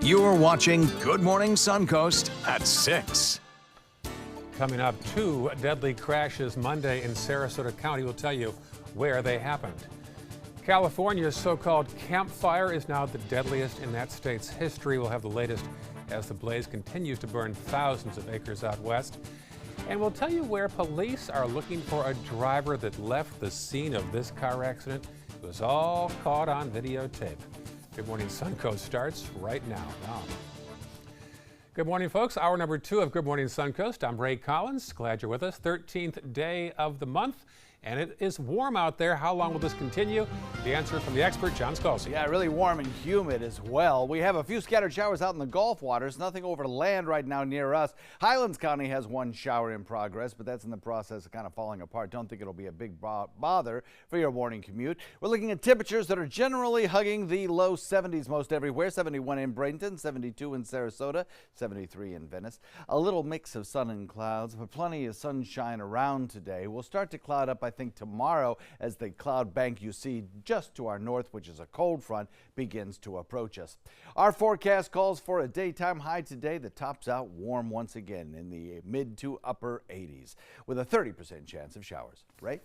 You're watching Good Morning Suncoast at 6. Coming up, 2 deadly crashes Monday in Sarasota County. We'll tell you where they happened. California's so-called campfire is now the deadliest in that state's history. We'll have the latest as the blaze continues to burn thousands of acres out west. And we'll tell you where police are looking for a driver that left the scene of this car accident. It was all caught on videotape. Good Morning Suncoast starts right now. Good morning, folks. Hour number 2 of Good Morning Suncoast. I'm Ray Collins. Glad you're with us. 13th day of the month. And it is warm out there. How long will this continue? The answer from the expert, John Scalzi. Yeah, really warm and humid as well. We have a few scattered showers out in the Gulf waters. Nothing over land right now near us. Highlands County has 1 shower in progress, but that's in the process of kind of falling apart. Don't think it'll be a big bother for your morning commute. We're looking at temperatures that are generally hugging the low 70s most everywhere. 71 in Bradenton, 72 in Sarasota, 73 in Venice. A little mix of sun and clouds, but plenty of sunshine around today. We'll start to cloud up, I think, tomorrow as the cloud bank you see just to our north, which is a cold front, begins to approach us. Our forecast calls for a daytime high today that tops out warm once again in the mid to upper 80s with a 30% chance of showers. Ray?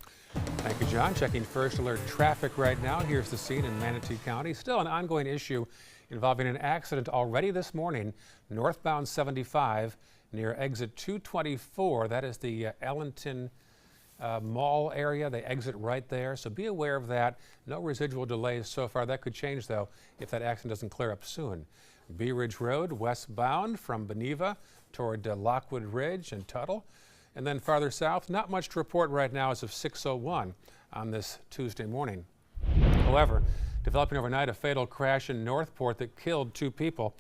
Thank you, John. Checking first alert traffic right now. Here's the scene in Manatee County. Still an ongoing issue involving an accident already this morning, northbound 75 near exit 224. That is the Allenton Mall area. They exit right there, so be aware of that. No residual delays so far. That could change, though, if that accident doesn't clear up soon. Bee Ridge Road westbound from Beneva toward Lockwood Ridge and Tuttle. And then farther south, not much to report right now as of 6:01 on this Tuesday morning. However, developing overnight, a fatal crash in Northport that killed 2 people.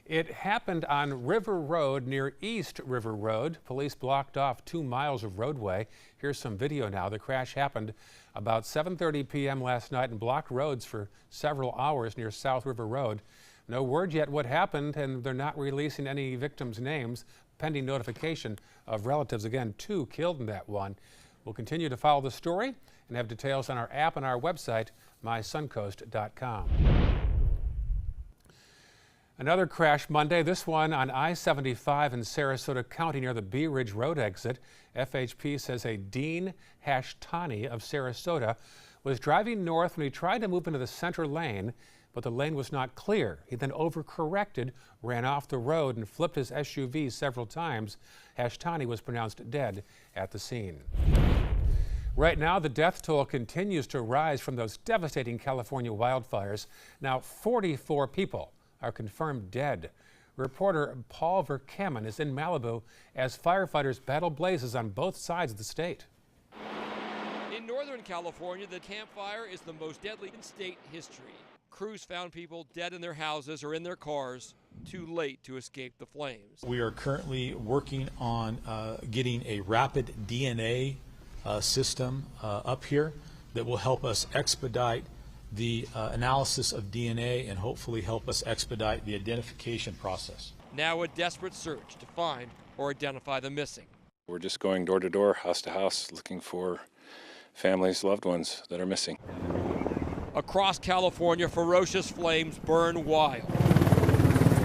It happened on River Road near East River Road. Police blocked off 2 miles of roadway. Here's some video now. The crash happened about 7:30 p.m. last night and blocked roads for several hours near South River Road. No word yet what happened, and they're not releasing any victims' names pending notification of relatives. Again, 2 killed in that one. We'll continue to follow the story and have details on our app and our website, mysuncoast.com. Another crash Monday, this one on I-75 in Sarasota County near the Bee Ridge Road exit. FHP says a Dean Hashtani of Sarasota was driving north when he tried to move into the center lane, but the lane was not clear. He then overcorrected, ran off the road, and flipped his SUV several times. Hashtani was pronounced dead at the scene. Right now, the death toll continues to rise from those devastating California wildfires. Now, 44 people are confirmed dead. Reporter Paul Verkaman is in Malibu as firefighters battle blazes on both sides of the state. In Northern California, the campfire is the most deadly in state history. Crews found people dead in their houses or in their cars, too late to escape the flames. We are currently working on getting a rapid DNA system up here that will help us expedite the analysis of DNA and hopefully help us expedite the identification process. Now a desperate search to find or identify the missing. We're just going door to door, house to house, looking for families, loved ones that are missing. Across California, ferocious flames burn wild.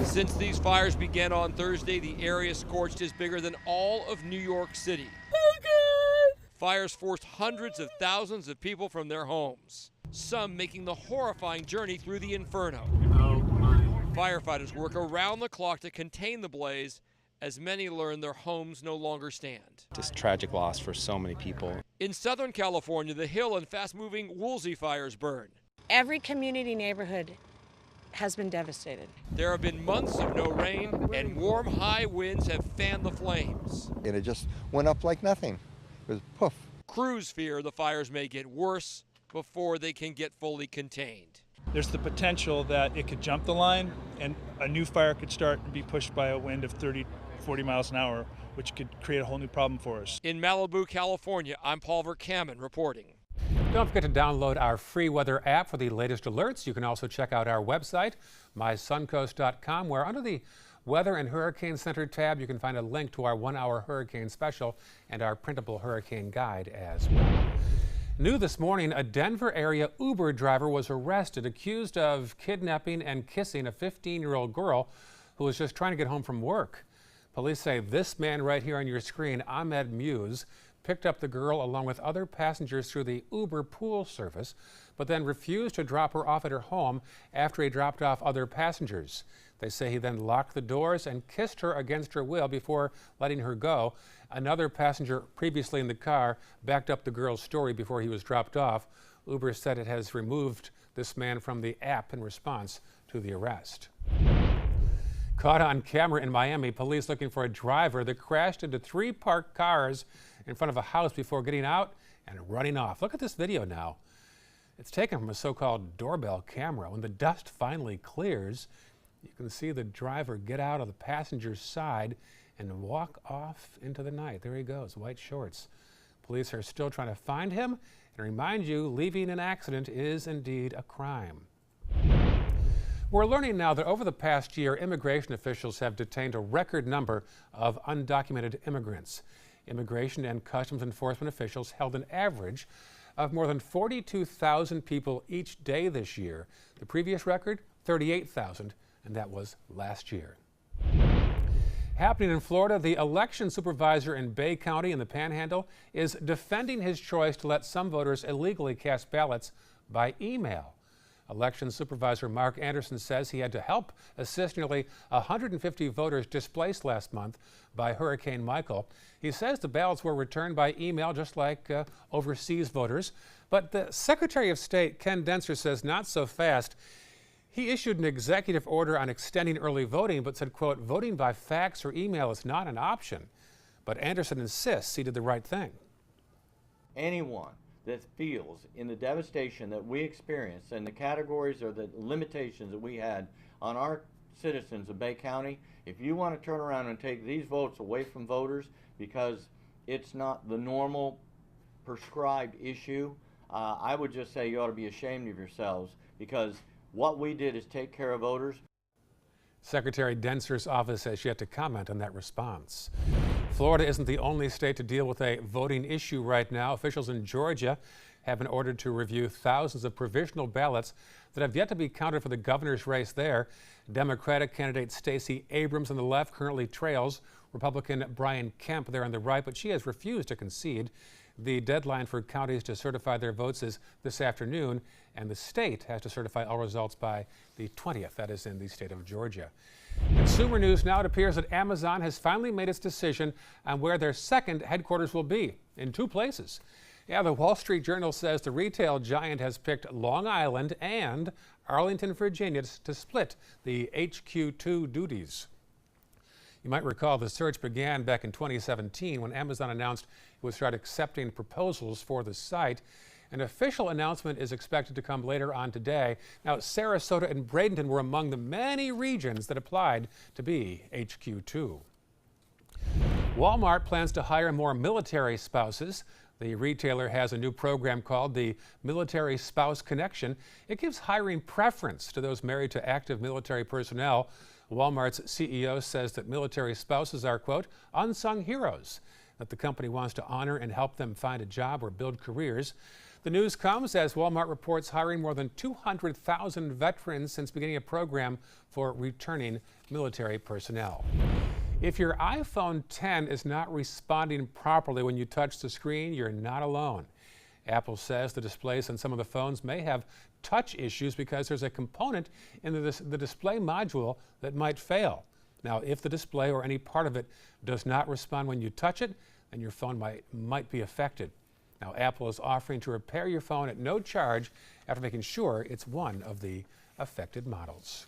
Since these fires began on Thursday, the area scorched is bigger than all of New York City. Oh, God! Fires forced hundreds of thousands of people from their homes, some making the horrifying journey through the inferno. Oh, my. Firefighters work around the clock to contain the blaze as many learn their homes no longer stand. Just tragic loss for so many people. In Southern California, the Hill and fast-moving Woolsey fires burn. Every community neighborhood has been devastated. There have been months of no rain, and warm, high winds have fanned the flames. And it just went up like nothing. It was poof. Crews fear the fires may get worse before they can get fully contained. There's the potential that it could jump the line and a new fire could start and be pushed by a wind of 30, 40 miles an hour, which could create a whole new problem for us. In Malibu, California, I'm Paul Verkaman reporting. Don't forget to download our free weather app for the latest alerts. You can also check out our website, mysuncoast.com, where under the Weather and Hurricane Center tab, you can find a link to our 1-hour hurricane special and our printable hurricane guide as well. New this morning, a Denver area Uber driver was arrested, accused of kidnapping and kissing a 15-year-old girl who was just trying to get home from work. Police say this man right here on your screen, Ahmed Muse, picked up the girl along with other passengers through the Uber pool service, but then refused to drop her off at her home after he dropped off other passengers. They say he then locked the doors and kissed her against her will before letting her go. Another passenger previously in the car backed up the girl's story before he was dropped off. Uber said it has removed this man from the app in response to the arrest. Caught on camera in Miami, police looking for a driver that crashed into 3 parked cars in front of a house before getting out and running off. Look at this video now. It's taken from a so-called doorbell camera. When the dust finally clears, you can see the driver get out of the passenger's side and walk off into the night. There he goes, white shorts. Police are still trying to find him and remind you, leaving an accident is indeed a crime. We're learning now that over the past year, immigration officials have detained a record number of undocumented immigrants. Immigration and Customs Enforcement officials held an average of more than 42,000 people each day this year. The previous record, 38,000, and that was last year. Happening in Florida, the election supervisor in Bay County in the Panhandle is defending his choice to let some voters illegally cast ballots by email. Election Supervisor Mark Anderson says he had to help assist nearly 150 voters displaced last month by Hurricane Michael. He says the ballots were returned by email just like overseas voters. But the Secretary of State, Ken Denser, says not so fast. He issued an executive order on extending early voting, but said, quote, voting by fax or email is not an option. But Anderson insists he did the right thing. Anyone that feels in the devastation that we experienced and the categories or the limitations that we had on our citizens of Bay County, if you want to turn around and take these votes away from voters because it's not the normal prescribed issue, I would just say you ought to be ashamed of yourselves, because what we did is take care of voters. Secretary Denser's office has yet to comment on that response. Florida isn't the only state to deal with a voting issue right now. Officials in Georgia have been ordered to review thousands of provisional ballots that have yet to be counted for the governor's race there. Democratic candidate Stacey Abrams on the left currently trails Republican Brian Kemp there on the right, but she has refused to concede. The deadline for counties to certify their votes is this afternoon, and the state has to certify all results by the 20th. That is in the state of Georgia. Consumer news now. It appears that Amazon has finally made its decision on where their second headquarters will be, in 2 places. Yeah, the Wall Street Journal says the retail giant has picked Long Island and Arlington, Virginia to split the HQ2 duties. You might recall the search began back in 2017 when Amazon announced it would start accepting proposals for the site. An official announcement is expected to come later on today. Now, Sarasota and Bradenton were among the many regions that applied to be HQ2. Walmart plans to hire more military spouses. The retailer has a new program called the Military Spouse Connection. It gives hiring preference to those married to active military personnel. Walmart's CEO says that military spouses are, quote, unsung heroes, that the company wants to honor and help them find a job or build careers. The news comes as Walmart reports hiring more than 200,000 veterans since beginning a program for returning military personnel. If your iPhone 10 is not responding properly when you touch the screen, you're not alone. Apple says the displays on some of the phones may have touch issues because there's a component in the display module that might fail. Now, if the display or any part of it does not respond when you touch it, then your phone might be affected. Now, Apple is offering to repair your phone at no charge after making sure it's one of the affected models.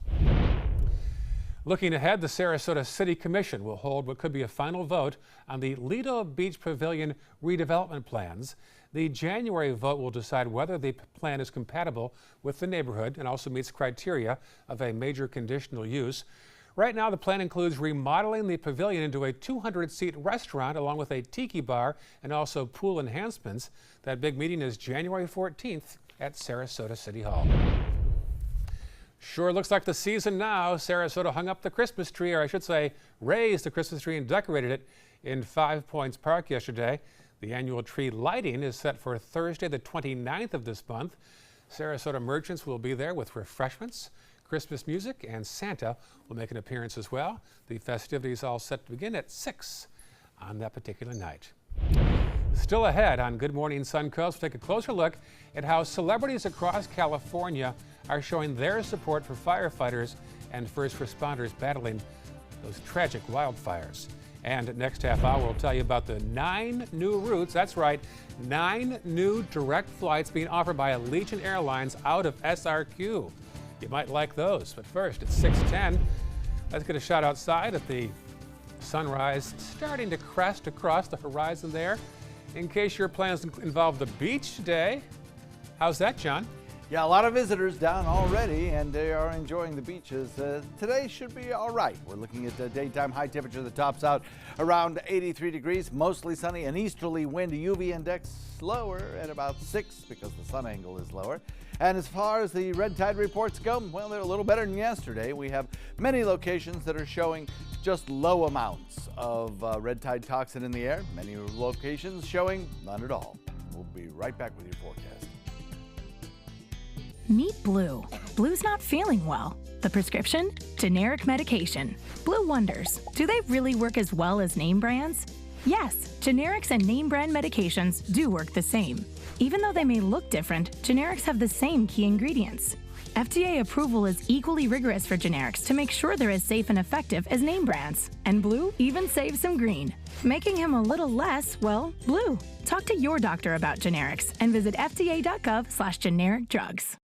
Looking ahead, the Sarasota City Commission will hold what could be a final vote on the Lido Beach Pavilion redevelopment plans. The January vote will decide whether the plan is compatible with the neighborhood and also meets criteria of a major conditional use. Right now, the plan includes remodeling the pavilion into a 200-seat restaurant along with a tiki bar and also pool enhancements. That big meeting is January 14th at Sarasota City Hall. Sure looks like the season now. Sarasota hung up the Christmas tree, or I should say raised the Christmas tree and decorated it in 5 Points Park yesterday. The annual tree lighting is set for Thursday, the 29th of this month. Sarasota merchants will be there with refreshments, Christmas music, and Santa will make an appearance as well. The festivities all set to begin at 6 on that particular night. Still ahead on Good Morning Suncoast, we'll take a closer look at how celebrities across California are showing their support for firefighters and first responders battling those tragic wildfires. And next half hour, we'll tell you about the 9 new routes. That's right, 9 new direct flights being offered by Allegiant Airlines out of SRQ. You might like those. But first, it's 6:10. Let's get a shot outside at the sunrise starting to crest across the horizon there. In case your plans involve the beach today. How's that, John? Yeah, a lot of visitors down already, and they are enjoying the beaches. Today should be all right. We're looking at the daytime high temperature that tops out around 83 degrees, mostly sunny, an easterly wind, UV index lower at about 6 because the sun angle is lower. And as far as the red tide reports go, well, they're a little better than yesterday. We have many locations that are showing just low amounts of red tide toxin in the air. Many locations showing none at all. We'll be right back with your forecast. Meet Blue. Blue's not feeling well. The prescription? Generic medication. Blue wonders, do they really work as well as name brands? Yes, generics and name brand medications do work the same. Even though they may look different, generics have the same key ingredients. FDA approval is equally rigorous for generics to make sure they're as safe and effective as name brands. And Blue even saves some green, making him a little less, well, blue. Talk to your doctor about generics and visit fda.gov/generic drugs.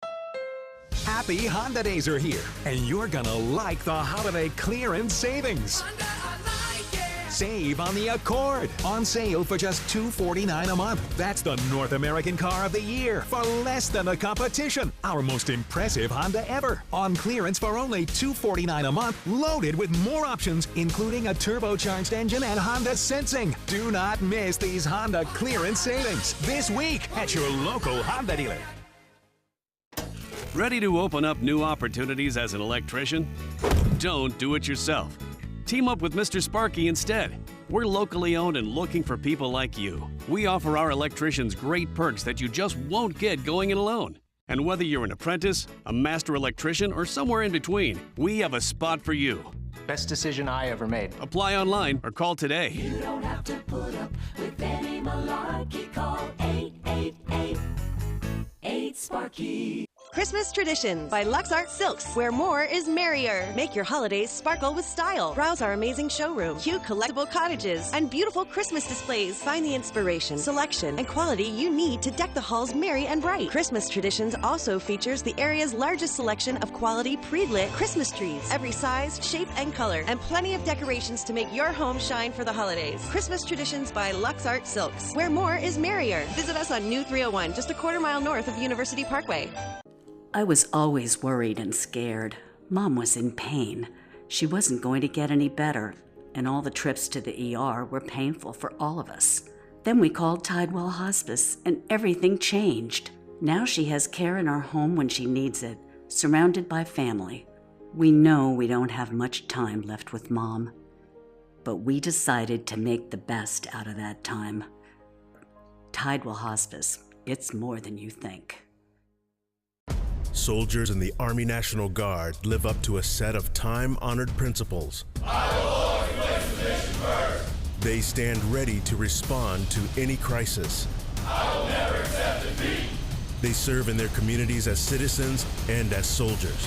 Happy Honda Days are here, and you're gonna like the holiday clearance savings. Save on the Accord, on sale for just $249 a month. That's the North American car of the year for less than the competition. Our most impressive Honda ever, on clearance for only $249 a month, loaded with more options, including a turbocharged engine and Honda Sensing. Do not miss these Honda clearance savings this week at your local Honda dealer. Ready to open up new opportunities as an electrician? Don't do it yourself. Team up with Mr. Sparky instead. We're locally owned and looking for people like you. We offer our electricians great perks that you just won't get going it alone. And whether you're an apprentice, a master electrician, or somewhere in between, we have a spot for you. Best decision I ever made. Apply online or call today. You don't have to put up with any malarkey. Call 888-8-SPARKY. Christmas Traditions by Lux Art Silks, where more is merrier. Make your holidays sparkle with style. Browse our amazing showroom, cute collectible cottages, and beautiful Christmas displays. Find the inspiration, selection, and quality you need to deck the halls merry and bright. Christmas Traditions also features the area's largest selection of quality pre-lit Christmas trees, every size, shape, and color, and plenty of decorations to make your home shine for the holidays. Christmas Traditions by Lux Art Silks, where more is merrier. Visit us on New 301, just a quarter-mile north of University Parkway. I was always worried and scared. Mom was in pain. She wasn't going to get any better, and all the trips to the ER were painful for all of us. Then we called Tidewell Hospice, and everything changed. Now she has care in our home when she needs it, surrounded by family. We know we don't have much time left with Mom, but we decided to make the best out of that time. Tidewell Hospice, it's more than you think. Soldiers in the Army National Guard live up to a set of time-honored principles. I will always place the mission first. They stand ready to respond to any crisis. I will never accept defeat. They serve in their communities as citizens and as soldiers.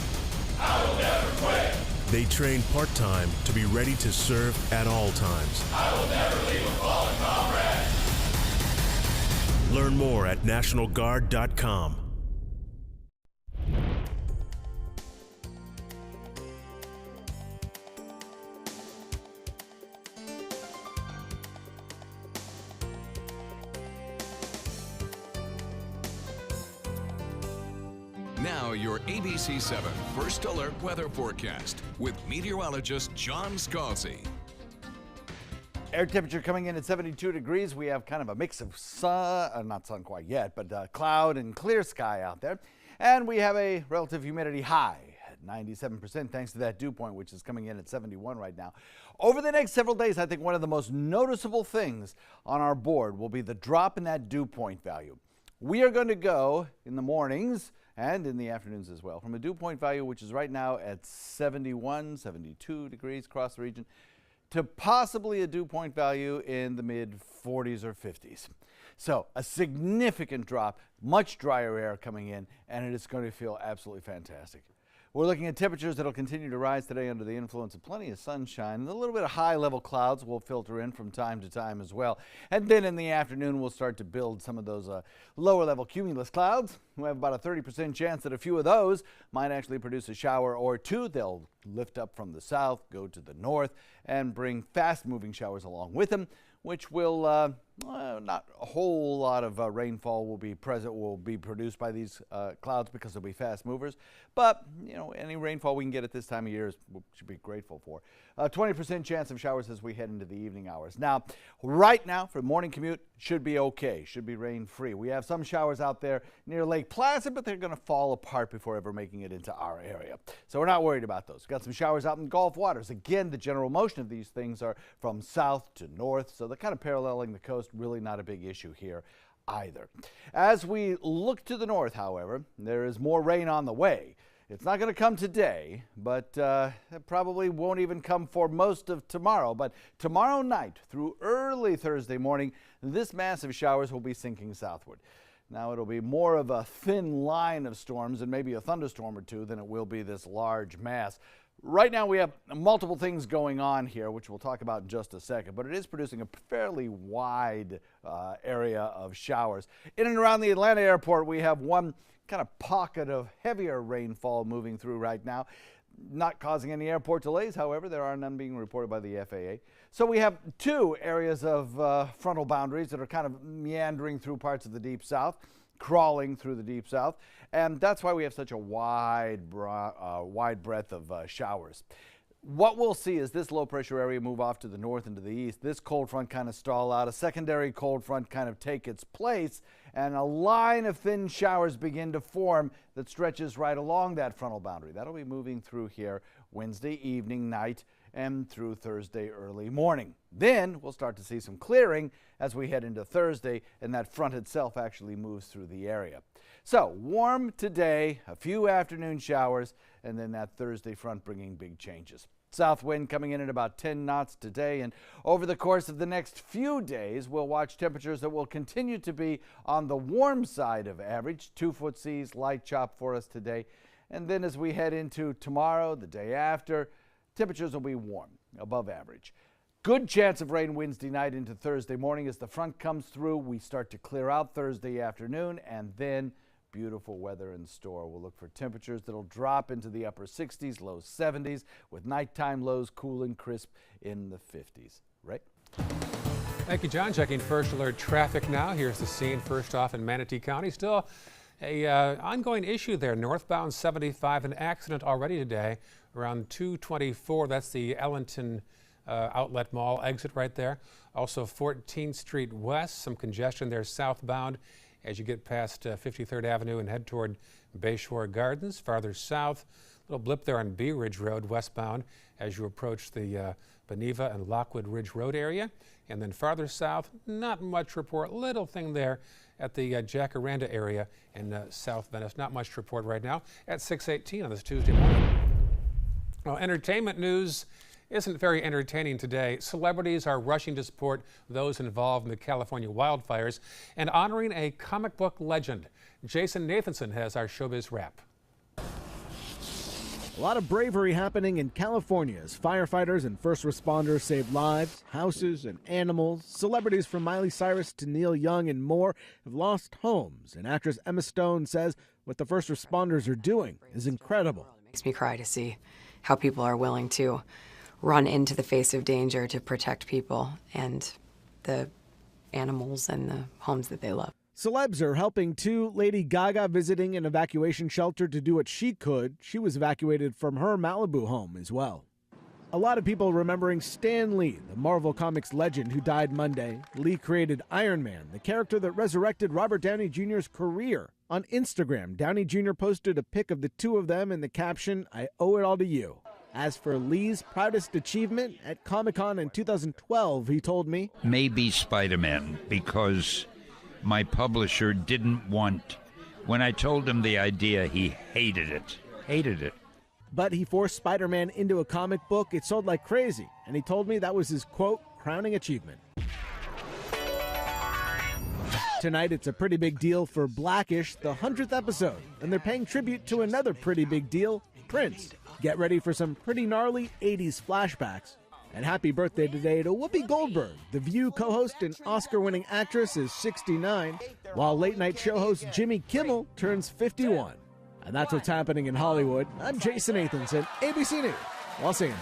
I will never quit. They train part-time to be ready to serve at all times. I will never leave a fallen comrade. Learn more at NationalGuard.com. Now your ABC 7 First Alert weather forecast with meteorologist John Scalzi. Air temperature coming in at 72 degrees. We have kind of a mix of sun, not sun quite yet, but cloud and clear sky out there. And we have a relative humidity high at 97% thanks to that dew point, which is coming in at 71 right now. Over the next several days, I think one of the most noticeable things on our board will be the drop in that dew point value. We are going to go in the mornings and in the afternoons as well from a dew point value, which is right now at 71, 72 degrees across the region, to possibly a dew point value in the mid 40s or 50s. So a significant drop, much drier air coming in, and it is going to feel absolutely fantastic. We're looking at temperatures that will continue to rise today under the influence of plenty of sunshine, and a little bit of high-level clouds will filter in from time to time as well. And then in the afternoon, we'll start to build some of those lower-level cumulus clouds. We have about a 30% chance that a few of those might actually produce a shower or two. They'll lift up from the south, go to the north, and bring fast-moving showers along with them, which will not a whole lot of rainfall will be produced by these clouds because they'll be fast movers. But, you know, any rainfall we can get at this time of year we should be grateful for. 20% chance of showers as we head into the evening hours. Now, right now, for morning commute, should be okay. Should be rain-free. We have some showers out there near Lake Placid, but they're going to fall apart before ever making it into our area. So we're not worried about those. Got some showers out in Gulf waters. Again, the general motion of these things are from south to north, so they're kind of paralleling the coast. Really not a big issue here either. As we look to the north, however, there is more rain on the way. It's not going to come today, but it probably won't even come for most of tomorrow. But tomorrow night through early Thursday morning, this mass of showers will be sinking southward. Now, it'll be more of a thin line of storms and maybe a thunderstorm or two than it will be this large mass. Right now, we have multiple things going on here, which we'll talk about in just a second, but it is producing a fairly wide area of showers. In and around the Atlanta airport, we have one kind of pocket of heavier rainfall moving through right now. Not causing any airport delays, however, there are none being reported by the FAA. So we have two areas of frontal boundaries that are kind of meandering through parts of the deep south, crawling through the deep south, and that's why we have such a wide breadth of showers. What we'll see is this low pressure area move off to the north and to the east, this cold front kind of stall out, a secondary cold front kind of take its place, and a line of thin showers begin to form that stretches right along that frontal boundary. That'll be moving through here Wednesday evening, night, and through Thursday early morning. Then we'll start to see some clearing as we head into Thursday, and that front itself actually moves through the area. So warm today, a few afternoon showers, and then that Thursday front bringing big changes. South wind coming in at about 10 knots today, and over the course of the next few days, we'll watch temperatures that will continue to be on the warm side of average. 2-foot seas, light chop for us today. And then as we head into tomorrow, the day after, temperatures will be warm, above average. Good chance of rain Wednesday night into Thursday morning. As the front comes through, we start to clear out Thursday afternoon, and then beautiful weather in store. We'll look for temperatures that'll drop into the upper 60s, low 70s, with nighttime lows cool and crisp in the 50s. Right? Thank you, John. Checking first alert traffic now. Here's the scene first off in Manatee County. Still a ongoing issue there. Northbound 75, an accident already today around 224. That's the Ellington Outlet Mall exit right there. Also 14th Street West, some congestion there southbound as you get past 53rd Avenue and head toward Bayshore Gardens. Farther south, a little blip there on Bee Ridge Road westbound as you approach the Beneva and Lockwood Ridge Road area. And then farther south, not much report. Little thing there at the Jacaranda area in South Venice. Not much to report right now at 6:18 on this Tuesday morning. Well, entertainment news isn't very entertaining today. Celebrities are rushing to support those involved in the California wildfires and honoring a comic book legend. Jason Nathanson has our showbiz wrap. A lot of bravery happening in California as firefighters and first responders save lives, houses, and animals. Celebrities from Miley Cyrus to Neil Young and more have lost homes. And actress Emma Stone says what the first responders are doing is incredible. It makes me cry to see how people are willing to run into the face of danger to protect people and the animals and the homes that they love. Celebs are helping too. Lady Gaga visiting an evacuation shelter to do what she could. She was evacuated from her Malibu home as well. A lot of people remembering Stan Lee, the Marvel Comics legend who died Monday. Lee created Iron Man, the character that resurrected Robert Downey Jr.'s career. On Instagram, Downey Jr. posted a pic of the two of them and the caption, "I owe it all to you." As for Lee's proudest achievement, at Comic-Con in 2012, he told me, Maybe Spider-Man, because my publisher didn't want. When I told him the idea, he hated it. Hated it. But he forced Spider-Man into a comic book. It sold like crazy, and he told me that was his, quote, crowning achievement. Tonight, it's a pretty big deal for Blackish, the 100th episode, and they're paying tribute to another pretty big deal, Prince. Get ready for some pretty gnarly 80s flashbacks. And happy birthday today to Whoopi Goldberg. The View co-host and Oscar-winning actress is 69, while late-night show host Jimmy Kimmel turns 51. And that's what's happening in Hollywood. I'm Jason Nathanson, ABC News, Los Angeles.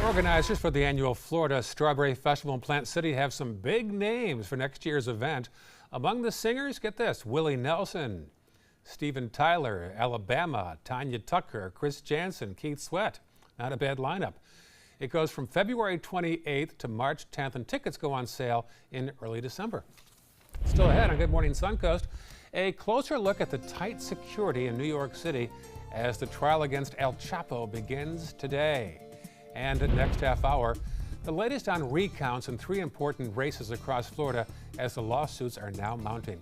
Organizers for the annual Florida Strawberry Festival in Plant City have some big names for next year's event. Among the singers, get this, Willie Nelson, Steven Tyler, Alabama, Tanya Tucker, Chris Jansen, Keith Sweat. Not a bad lineup. It goes from February 28th to March 10th, and tickets go on sale in early December. Still ahead on Good Morning Suncoast, a closer look at the tight security in New York City as the trial against El Chapo begins today. And next half hour, the latest on recounts in 3 important races across Florida as the lawsuits are now mounting.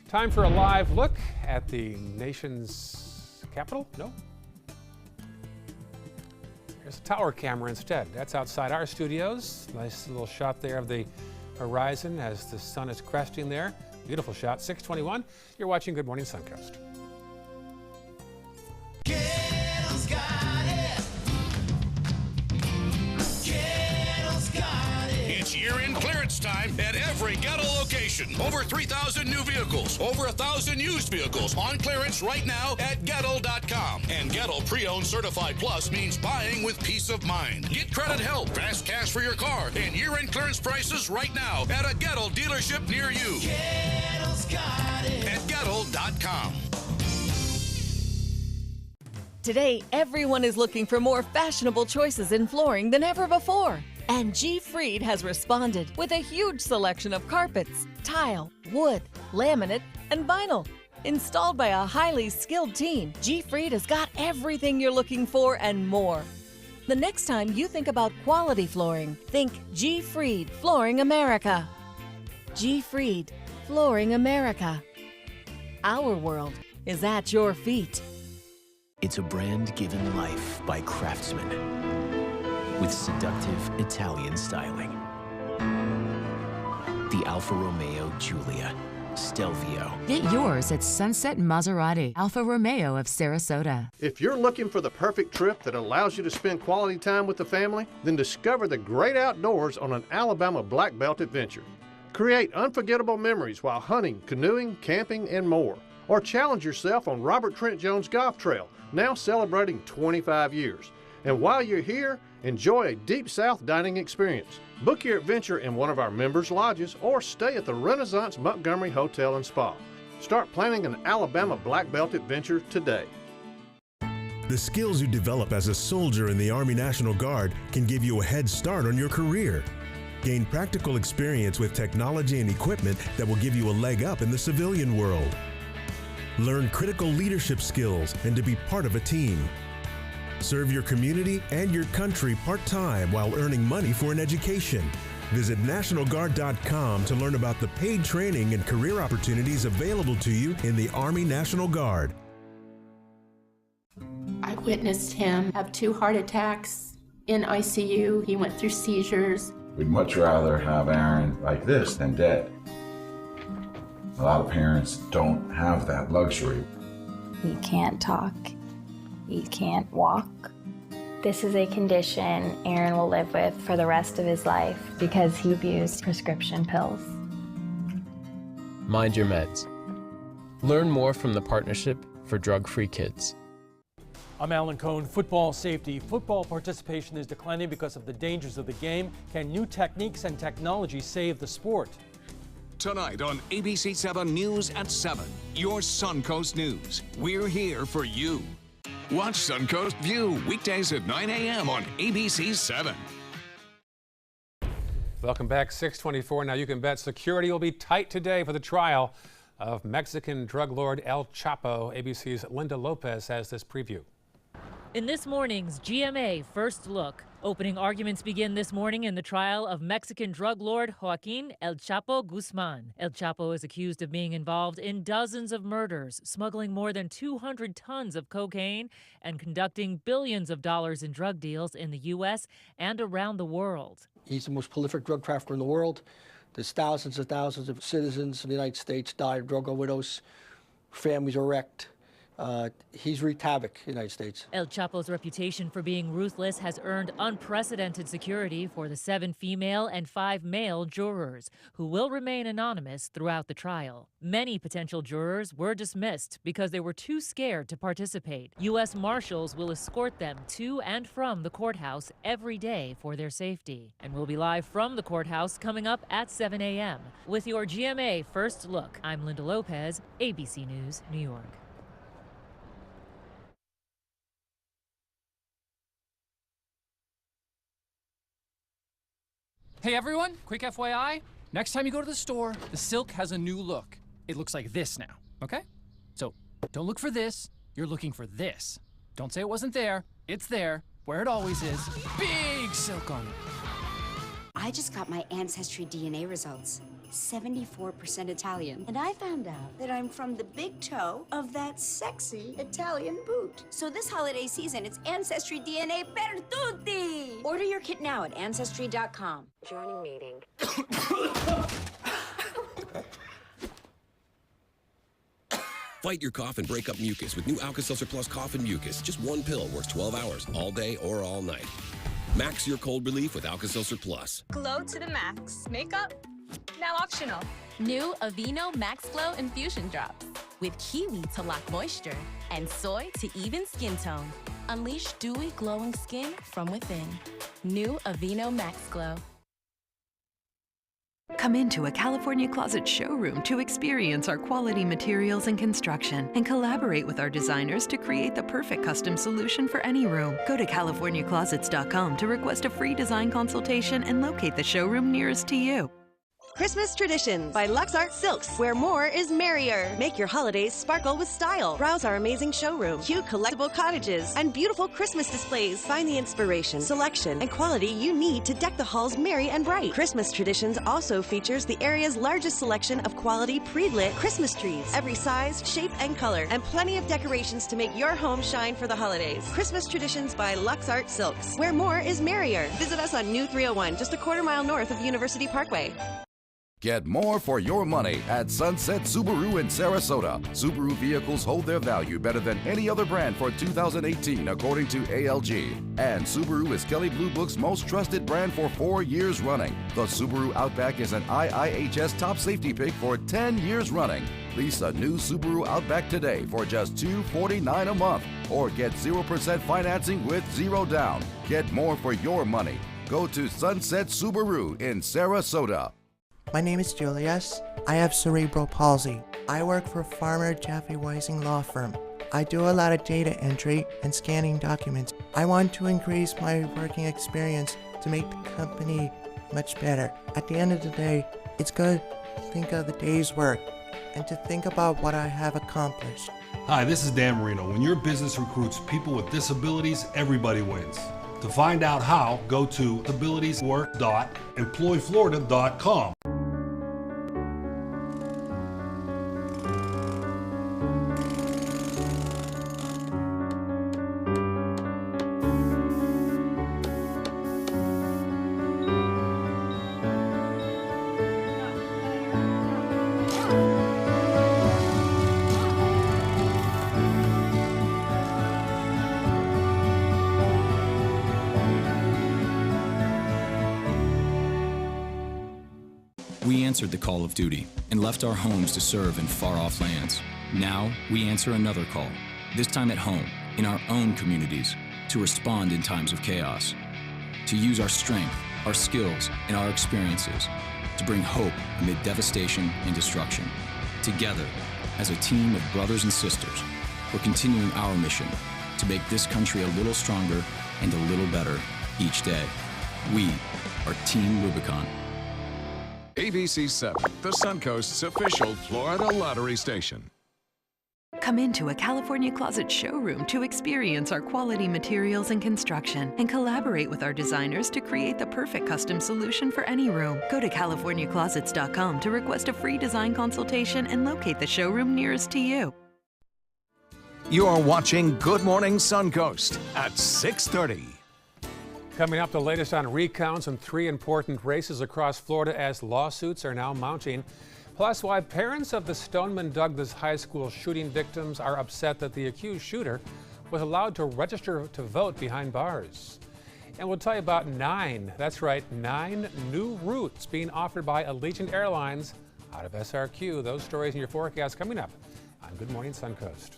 Time for a live look at the nation's capital? No? There's a tower camera instead. That's outside our studios. Nice little shot there of the horizon as the sun is cresting there. Beautiful shot, 621. You're watching Good Morning Suncoast. It's year-end clearance time at every Gettle location. Over 3,000 new vehicles, over 1,000 used vehicles on clearance right now at Gettle.com. And Gettle Pre-Owned Certified Plus means buying with peace of mind. Get credit help, fast cash for your car, and year-end clearance prices right now at a Gettle dealership near you. Gettle's got it. At Gettle.com. Today, everyone is looking for more fashionable choices in flooring than ever before. And G. Fried has responded with a huge selection of carpets, tile, wood, laminate, and vinyl. Installed by a highly skilled team, G. Fried has got everything you're looking for and more. The next time you think about quality flooring, think G. Fried Flooring America. G. Fried Flooring America. Our world is at your feet. It's a brand given life by craftsmen with seductive Italian styling. The Alfa Romeo Giulia, Stelvio. Get yours at Sunset Maserati, Alfa Romeo of Sarasota. If you're looking for the perfect trip that allows you to spend quality time with the family, then discover the great outdoors on an Alabama Black Belt adventure. Create unforgettable memories while hunting, canoeing, camping, and more. Or challenge yourself on Robert Trent Jones Golf Trail, now celebrating 25 years. And while you're here, enjoy a Deep South dining experience. Book your adventure in one of our members' lodges or stay at the Renaissance Montgomery Hotel and Spa. Start planning an Alabama Black Belt adventure today. The skills you develop as a soldier in the Army National Guard can give you a head start on your career. Gain practical experience with technology and equipment that will give you a leg up in the civilian world. Learn critical leadership skills and to be part of a team. Serve your community and your country part-time while earning money for an education. Visit NationalGuard.com to learn about the paid training and career opportunities available to you in the Army National Guard. I witnessed him have 2 heart attacks in ICU. He went through seizures. We'd much rather have Aaron like this than dead. A lot of parents don't have that luxury. He can't talk. He can't walk. This is a condition Aaron will live with for the rest of his life because he abused prescription pills. Mind your meds. Learn more from the Partnership for Drug-Free Kids. I'm Alan Cohn. Football safety. Football participation is declining because of the dangers of the game. Can new techniques and technology save the sport? Tonight on ABC 7 News at 7, your Suncoast News. We're here for you. Watch Suncoast View weekdays at 9 a.m. on ABC 7. Welcome back, 624. Now you can bet security will be tight today for the trial of Mexican drug lord El Chapo. ABC's Linda Lopez has this preview. In this morning's GMA First Look, opening arguments begin this morning in the trial of Mexican drug lord Joaquin El Chapo Guzman. El Chapo is accused of being involved in dozens of murders, smuggling more than 200 tons of cocaine, and conducting billions of dollars in drug deals in the U.S. and around the world. He's the most prolific drug trafficker in the world. There's thousands and thousands of citizens in the United States died of drug overdose. Families are wrecked. He's wreaked havoc in the United States. El Chapo's reputation for being ruthless has earned unprecedented security for the 7 female and 5 male jurors, who will remain anonymous throughout the trial. Many potential jurors were dismissed because they were too scared to participate. U.S. Marshals will escort them to and from the courthouse every day for their safety. And we'll be live from the courthouse coming up at 7 a.m. With your GMA First Look, I'm Linda Lopez, ABC News, New York. Hey everyone, quick FYI, next time you go to the store, the silk has a new look. It looks like this now, okay? So don't look for this, you're looking for this. Don't say it wasn't there, it's there, where it always is. Big silk on it. I just got my Ancestry DNA results. 74% Italian. And I found out that I'm from the big toe of that sexy Italian boot. So this holiday season, it's Ancestry DNA per tutti! Order your kit now at Ancestry.com. Joining meeting. Fight your cough and break up mucus with new Alka-Seltzer Plus Cough and Mucus. Just one pill works 12 hours, all day or all night. Max your cold relief with Alka-Seltzer Plus. Glow to the max. Makeup, now optional. New Aveeno Max Glow Infusion Drops with kiwi to lock moisture and soy to even skin tone. Unleash dewy, glowing skin from within. New Aveeno Max Glow. Come into a California Closet showroom to experience our quality materials and construction and collaborate with our designers to create the perfect custom solution for any room. Go to CaliforniaClosets.com to request a free design consultation and locate the showroom nearest to you. Christmas Traditions by Lux Art Silks, where more is merrier. Make your holidays sparkle with style. Browse our amazing showroom, cute collectible cottages, and beautiful Christmas displays. Find the inspiration, selection, and quality you need to deck the halls merry and bright. Christmas Traditions also features the area's largest selection of quality pre-lit Christmas trees, every size, shape, and color, and plenty of decorations to make your home shine for the holidays. Christmas Traditions by Lux Art Silks, where more is merrier. Visit us on New 301, just a quarter-mile north of University Parkway. Get more for your money at Sunset Subaru in Sarasota. Subaru vehicles hold their value better than any other brand for 2018, according to ALG. And Subaru is Kelley Blue Book's most trusted brand for 4 years running. The Subaru Outback is an IIHS top safety pick for 10 years running. Lease a new Subaru Outback today for just $249 a month, or get 0% financing with 0 down. Get more for your money. Go to Sunset Subaru in Sarasota. My name is Julius. I have cerebral palsy. I work for Farmer Jeffrey Weising Law Firm. I do a lot of data entry and scanning documents. I want to increase my working experience to make the company much better. At the end of the day, it's good to think of the day's work and to think about what I have accomplished. Hi, this is Dan Marino. When your business recruits people with disabilities, everybody wins. To find out how, go to abilitieswork.employflorida.com. We answered the call of duty and left our homes to serve in far-off lands. Now, we answer another call, this time at home, in our own communities, to respond in times of chaos, to use our strength, our skills, and our experiences to bring hope amid devastation and destruction. Together, as a team of brothers and sisters, we're continuing our mission to make this country a little stronger and a little better each day. We are Team Rubicon. ABC 7, the Suncoast's official Florida lottery station. Come into a California Closet showroom to experience our quality materials and construction and collaborate with our designers to create the perfect custom solution for any room. Go to CaliforniaClosets.com to request a free design consultation and locate the showroom nearest to you. You're watching Good Morning Suncoast at 6:30. Coming up, the latest on recounts in 3 important races across Florida as lawsuits are now mounting. Plus, why parents of the Stoneman Douglas High School shooting victims are upset that the accused shooter was allowed to register to vote behind bars. And we'll tell you about 9 new routes being offered by Allegiant Airlines out of SRQ. Those stories in your forecast coming up on Good Morning Suncoast.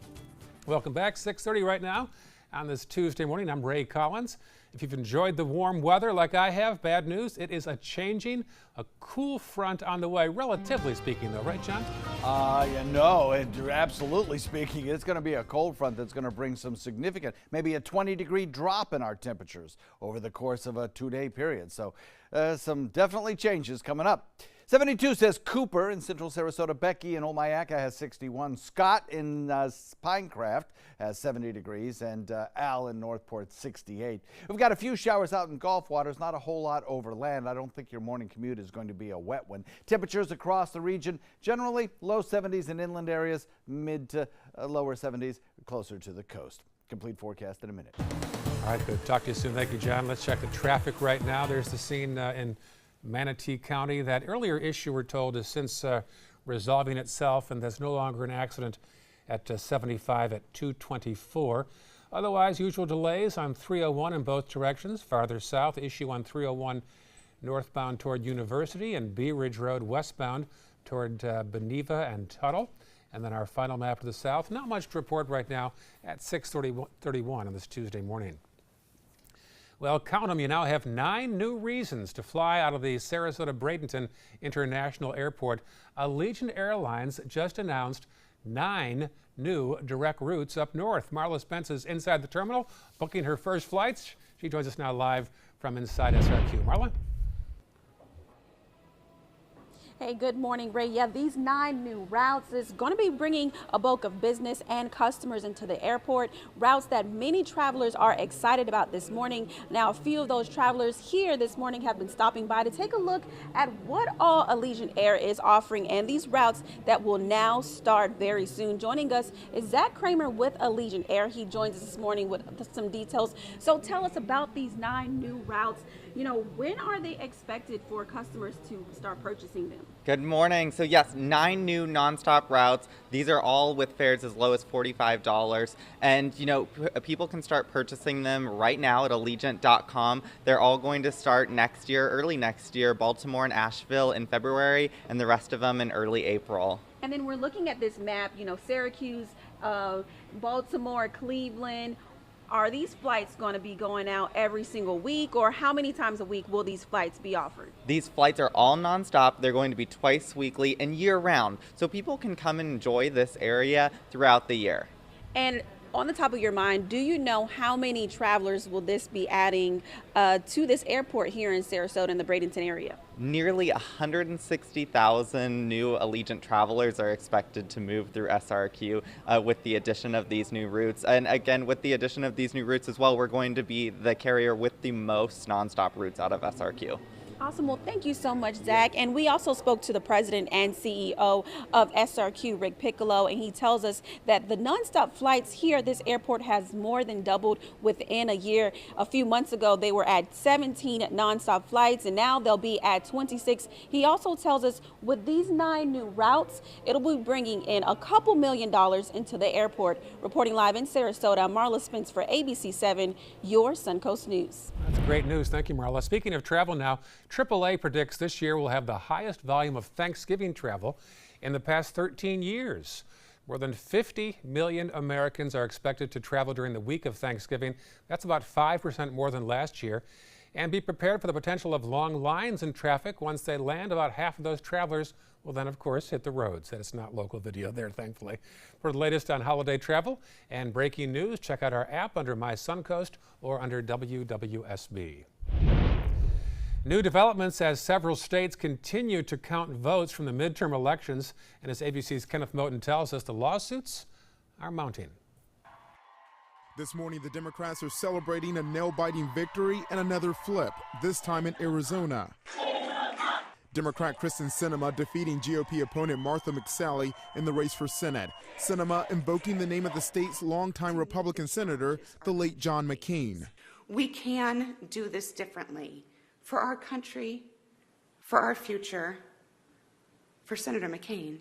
Welcome back, 6:30 right now on this Tuesday morning. I'm Ray Collins. If you've enjoyed the warm weather like I have, bad news, it is a cool front on the way, relatively speaking though, right, John? Absolutely speaking, it's going to be a cold front that's going to bring some significant, maybe a 20-degree drop in our temperatures over the course of a 2-day period. So some definitely changes coming up. 72 says Cooper in central Sarasota. Becky in Omayaca has 61. Scott in Pinecraft has 70 degrees. And Al in Northport, 68. We've got a few showers out in Gulf waters, not a whole lot over land. I don't think your morning commute is going to be a wet one. Temperatures across the region, generally low 70s in inland areas, mid to lower 70s closer to the coast. Complete forecast in a minute. All right, good. Talk to you soon. Thank you, John. Let's check the traffic right now. There's the scene in Manatee County. That earlier issue, we're told, is since resolving itself, and there's no longer an accident at 75 at 224. Otherwise, usual delays on 301 in both directions. Farther south, issue on 301 northbound toward University and Bee Ridge Road westbound toward Beneva and Tuttle. And then our final map to the south. Not much to report right now at 6:31 on this Tuesday morning. Well, count them. You now have 9 new reasons to fly out of the Sarasota-Bradenton International Airport. Allegiant Airlines just announced 9 new direct routes up north. Marla Spence is inside the terminal, booking her first flights. She joins us now live from inside SRQ. Marla? Hey, good morning, Ray. Yeah, these 9 new routes is going to be bringing a bulk of business and customers into the airport. Routes that many travelers are excited about this morning. Now, a few of those travelers here this morning have been stopping by to take a look at what all Allegiant Air is offering and these routes that will now start very soon. Joining us is Zach Kramer with Allegiant Air. He joins us this morning with some details. So tell us about these 9 new routes. You know, when are they expected for customers to start purchasing them? Good morning. So yes, 9 new nonstop routes. These are all with fares as low as $45. And you know, people can start purchasing them right now at Allegiant.com. They're all going to start next year, early next year, Baltimore and Asheville in February, and the rest of them in early April. And then we're looking at this map, you know, Syracuse, Baltimore, Cleveland. Are these flights going to be going out every single week, or how many times a week will these flights be offered? These flights are all nonstop. They're going to be twice weekly and year round, so people can come and enjoy this area throughout the year. And on the top of your mind, do you know how many travelers will this be adding to this airport here in Sarasota and the Bradenton area? Nearly 160,000 new Allegiant travelers are expected to move through SRQ with the addition of these new routes. And again, with the addition of these new routes as well, we're going to be the carrier with the most nonstop routes out of SRQ. Awesome. Well, thank you so much, Zach. And we also spoke to the president and CEO of SRQ, Rick Piccolo, and he tells us that the nonstop flights here at this airport has more than doubled within a year. A few months ago, they were at 17 nonstop flights, and now they'll be at 26. He also tells us with these 9 new routes, it'll be bringing in a couple $1 million into the airport. Reporting live in Sarasota, Marla Spence for ABC 7, your Suncoast News. That's great news. Thank you, Marla. Speaking of travel now, AAA predicts this year will have the highest volume of Thanksgiving travel in the past 13 years. More than 50 million Americans are expected to travel during the week of Thanksgiving. That's about 5% more than last year. And be prepared for the potential of long lines in traffic. Once they land, about half of those travelers will then, of course, hit the roads. And it's not local video there, thankfully. For the latest on holiday travel and breaking news, check out our app under My Suncoast or under WWSB. New developments as several states continue to count votes from the midterm elections. And as ABC's Kenneth Moten tells us, the lawsuits are mounting. This morning, the Democrats are celebrating a nail-biting victory and another flip, this time in Arizona. Democrat Kristen Sinema defeating GOP opponent Martha McSally in the race for Senate. Sinema invoking the name of the state's longtime Republican senator, the late John McCain. We can do this differently for our country, for our future, for Senator McCain,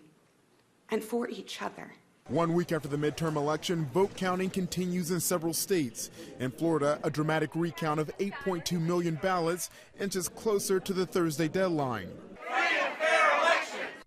and for each other. 1 week after the midterm election, vote counting continues in several states. In Florida, a dramatic recount of 8.2 million ballots inches closer to the Thursday deadline.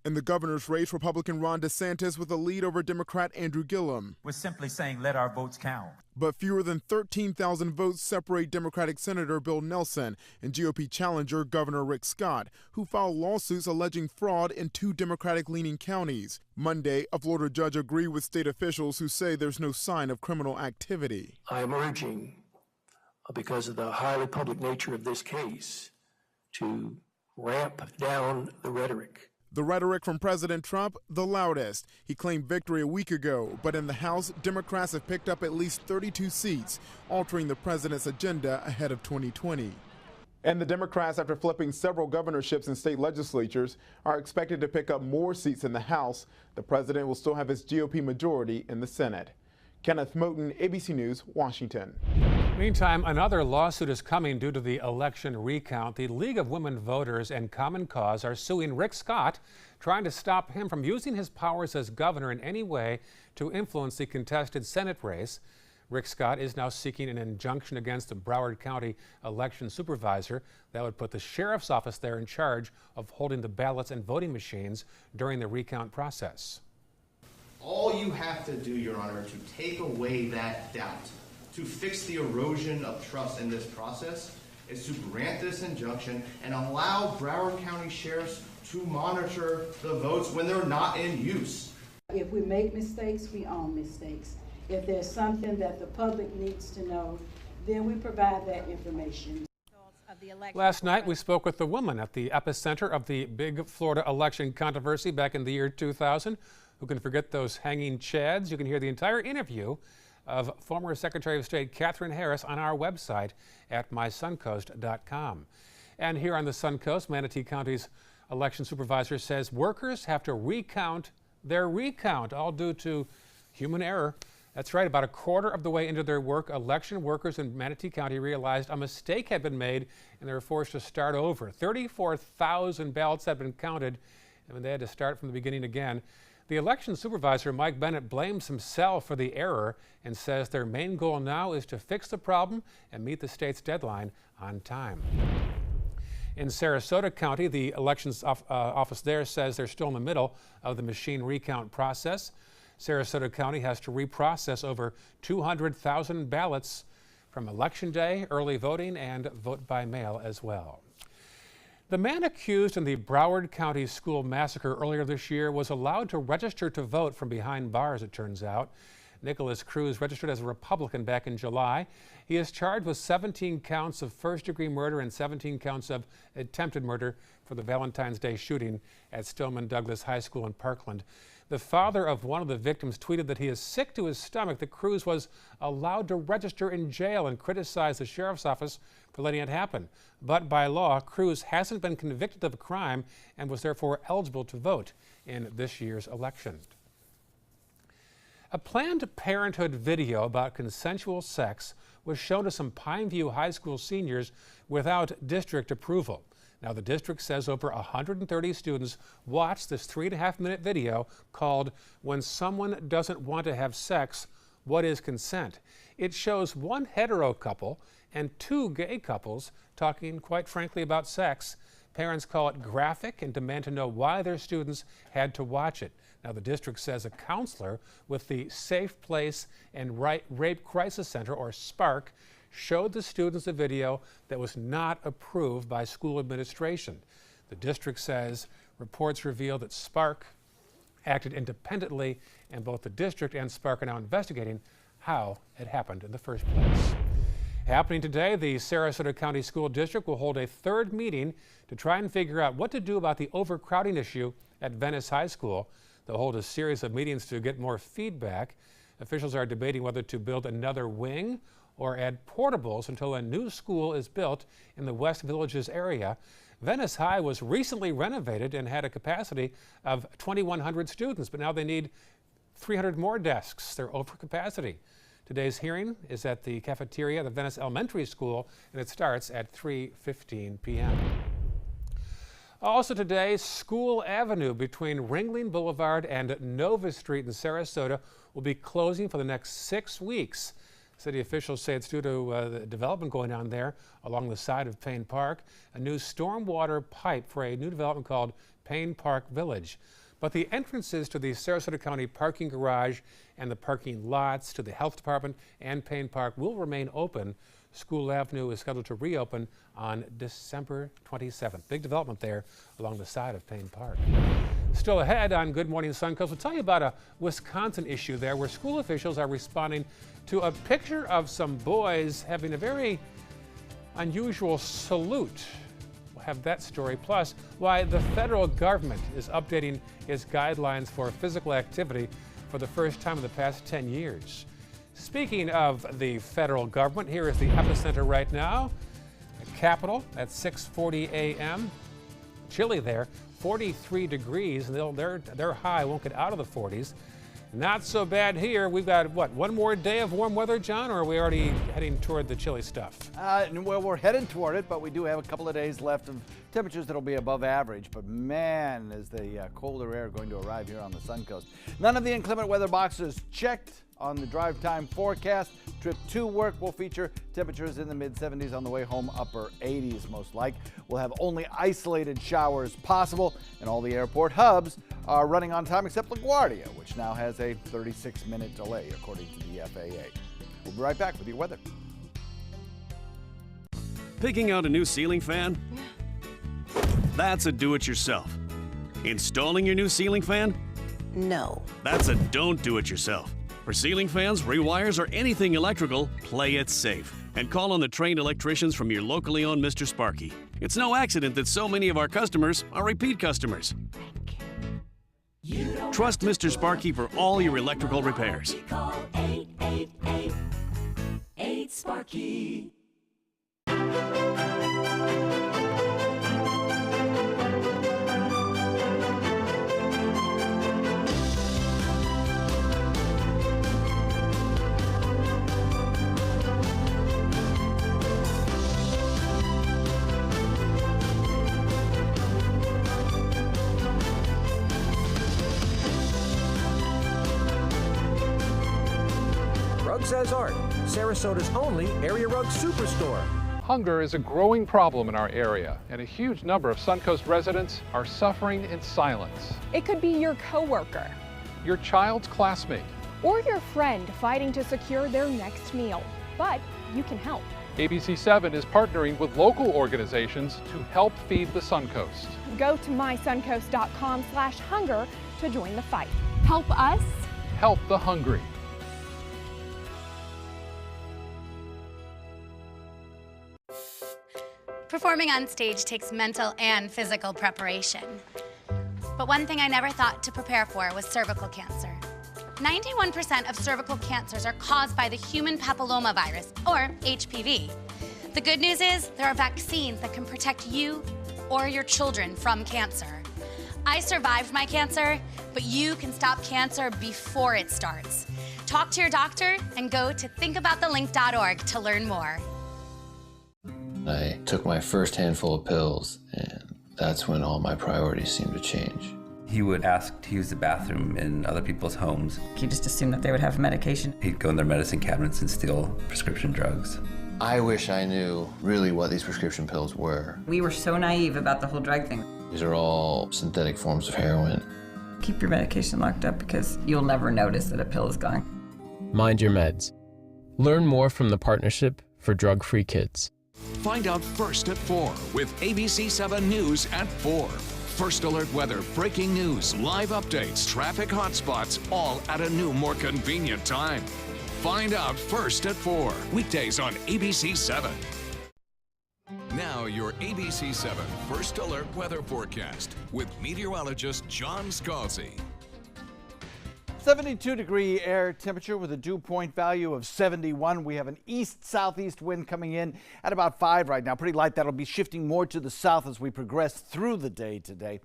In the governor's race, Republican Ron DeSantis with a lead over Democrat Andrew Gillum. We're simply saying let our votes count. But fewer than 13,000 votes separate Democratic Senator Bill Nelson and GOP challenger Governor Rick Scott, who filed lawsuits alleging fraud in 2 Democratic-leaning counties. Monday, a Florida judge agreed with state officials who say there's no sign of criminal activity. I am urging, because of the highly public nature of this case, to ramp down the rhetoric. The rhetoric from President Trump, the loudest. He claimed victory a week ago, but in the House, Democrats have picked up at least 32 seats, altering the president's agenda ahead of 2020. And the Democrats, after flipping several governorships in state legislatures, are expected to pick up more seats in the House. The president will still have his GOP majority in the Senate. Kenneth Moten, ABC News, Washington. Meantime, another lawsuit is coming due to the election recount. The League of Women Voters and Common Cause are suing Rick Scott, trying to stop him from using his powers as governor in any way to influence the contested Senate race. Rick Scott is now seeking an injunction against the Broward County election supervisor that would put the sheriff's office there in charge of holding the ballots and voting machines during the recount process. All you have to do, Your Honor, to take away that doubt, to fix the erosion of trust in this process, is to grant this injunction and allow Broward County sheriffs to monitor the votes when they're not in use. If we make mistakes, we own mistakes. If there's something that the public needs to know, then we provide that information. Last night, we spoke with the woman at the epicenter of the big Florida election controversy back in the year 2000. Who can forget those hanging chads? You can hear the entire interview of former Secretary of State Katherine Harris on our website at mysuncoast.com. And here on the Suncoast, Manatee County's election supervisor says workers have to recount their recount, all due to human error. That's right, about a quarter of the way into their work, election workers in Manatee County realized a mistake had been made and they were forced to start over. 34,000 ballots had been counted and they had to start from the beginning again. The election supervisor, Mike Bennett, blames himself for the error and says their main goal now is to fix the problem and meet the state's deadline on time. In Sarasota County, the elections office there says they're still in the middle of the machine recount process. Sarasota County has to reprocess over 200,000 ballots from Election Day, early voting, and vote by mail as well. The man accused in the Broward County school massacre earlier this year was allowed to register to vote from behind bars, it turns out. Nicholas Cruz registered as a Republican back in July. He is charged with 17 counts of first-degree murder and 17 counts of attempted murder for the Valentine's Day shooting at Stillman Douglas High School in Parkland. The father of one of the victims tweeted that he is sick to his stomach that Cruz was allowed to register in jail and criticized the sheriff's office for letting it happen. But by law, Cruz hasn't been convicted of a crime and was therefore eligible to vote in this year's election. A Planned Parenthood video about consensual sex was shown to some Pineview High School seniors without district approval. Now, the district says over 130 students watched this 3.5-minute video called "When Someone Doesn't Want to Have Sex, What is Consent?" It shows one hetero couple and 2 gay couples talking, quite frankly, about sex. Parents call it graphic and demand to know why their students had to watch it. Now, the district says a counselor with the Safe Place and Rape Crisis Center, or SPARC, showed the students a video that was not approved by school administration. The district says reports reveal that SPARC acted independently, and both the district and SPARC are now investigating how it happened in the first place. Happening today, the Sarasota County School District will hold a third meeting to try and figure out what to do about the overcrowding issue at Venice High School. They'll hold a series of meetings to get more feedback. Officials are debating whether to build another wing or add portables until a new school is built in the West Villages area. Venice High was recently renovated and had a capacity of 2,100 students, but now they need 300 more desks. They're over capacity. Today's hearing is at the cafeteria at the Venice Elementary School, and it starts at 3:15 p.m. Also today, School Avenue between Ringling Boulevard and Nova Street in Sarasota will be closing for the next 6 weeks. City officials say it's due to the development going on there along the side of Payne Park, a new stormwater pipe for a new development called Payne Park Village. But the entrances to the Sarasota County parking garage and the parking lots to the health department and Payne Park will remain open. School Avenue is scheduled to reopen on December 27th. Big development there along the side of Payne Park. Still ahead on Good Morning Suncoast, we'll tell you about a Wisconsin issue there where school officials are responding to a picture of some boys having a very unusual salute. We'll have that story, plus why the federal government is updating its guidelines for physical activity for the first time in the past 10 years. Speaking of the federal government, here is the epicenter right now. The Capitol at 6:40 a.m. Chilly there, 43 degrees, and their high won't get out of the 40s. Not so bad here. We've got, what, one more day of warm weather, John, or are we already heading toward the chilly stuff? Well, we're headed toward it, but we do have a couple of days left of temperatures that'll be above average. But man, is the colder air going to arrive here on the Suncoast. None of the inclement weather boxes checked on the drive time forecast. Trip to work will feature temperatures in the mid-70s on the way home, upper 80s most like. We'll have only isolated showers possible, and all the airport hubs are running on time except LaGuardia, which now has a 36-minute delay according to the FAA. We'll be right back with your weather. Picking out a new ceiling fan? That's a do-it-yourself. Installing your new ceiling fan? No. That's a don't do it yourself. For ceiling fans, rewires, or anything electrical, play it safe. And call on the trained electricians from your locally owned Mr. Sparky. It's no accident that so many of our customers are repeat customers. Trust Mr. Sparky for all your electrical repairs. Call 888-8-SPARKY. Rugs as Art, Sarasota's only area rug superstore. Hunger is a growing problem in our area, and a huge number of Suncoast residents are suffering in silence. It could be your coworker, your child's classmate, or your friend fighting to secure their next meal. But you can help. ABC7 is partnering with local organizations to help feed the Suncoast. Go to mysuncoast.com/hunger to join the fight. Help us. Help the hungry. Performing on stage takes mental and physical preparation. But one thing I never thought to prepare for was cervical cancer. 91% of cervical cancers are caused by the human papillomavirus, or HPV. The good news is there are vaccines that can protect you or your children from cancer. I survived my cancer, but you can stop cancer before it starts. Talk to your doctor and go to thinkaboutthelink.org to learn more. I took my first handful of pills, and that's when all my priorities seemed to change. He would ask to use the bathroom in other people's homes. He just assumed that they would have medication. He'd go in their medicine cabinets and steal prescription drugs. I wish I knew really what these prescription pills were. We were so naive about the whole drug thing. These are all synthetic forms of heroin. Keep your medication locked up because you'll never notice that a pill is gone. Mind your meds. Learn more from the Partnership for Drug-Free Kids. Find out first at 4 with ABC7 News at 4. First alert weather, breaking news, live updates, traffic hotspots, all at a new, more convenient time. Find out first at 4, weekdays on ABC 7. Now your ABC 7 First Alert weather forecast with meteorologist John Scalzi. 72-degree air temperature with a dew point value of 71. We have an east-southeast wind coming in at about 5 right now. Pretty light. That'll be shifting more to the south as we progress through the day today.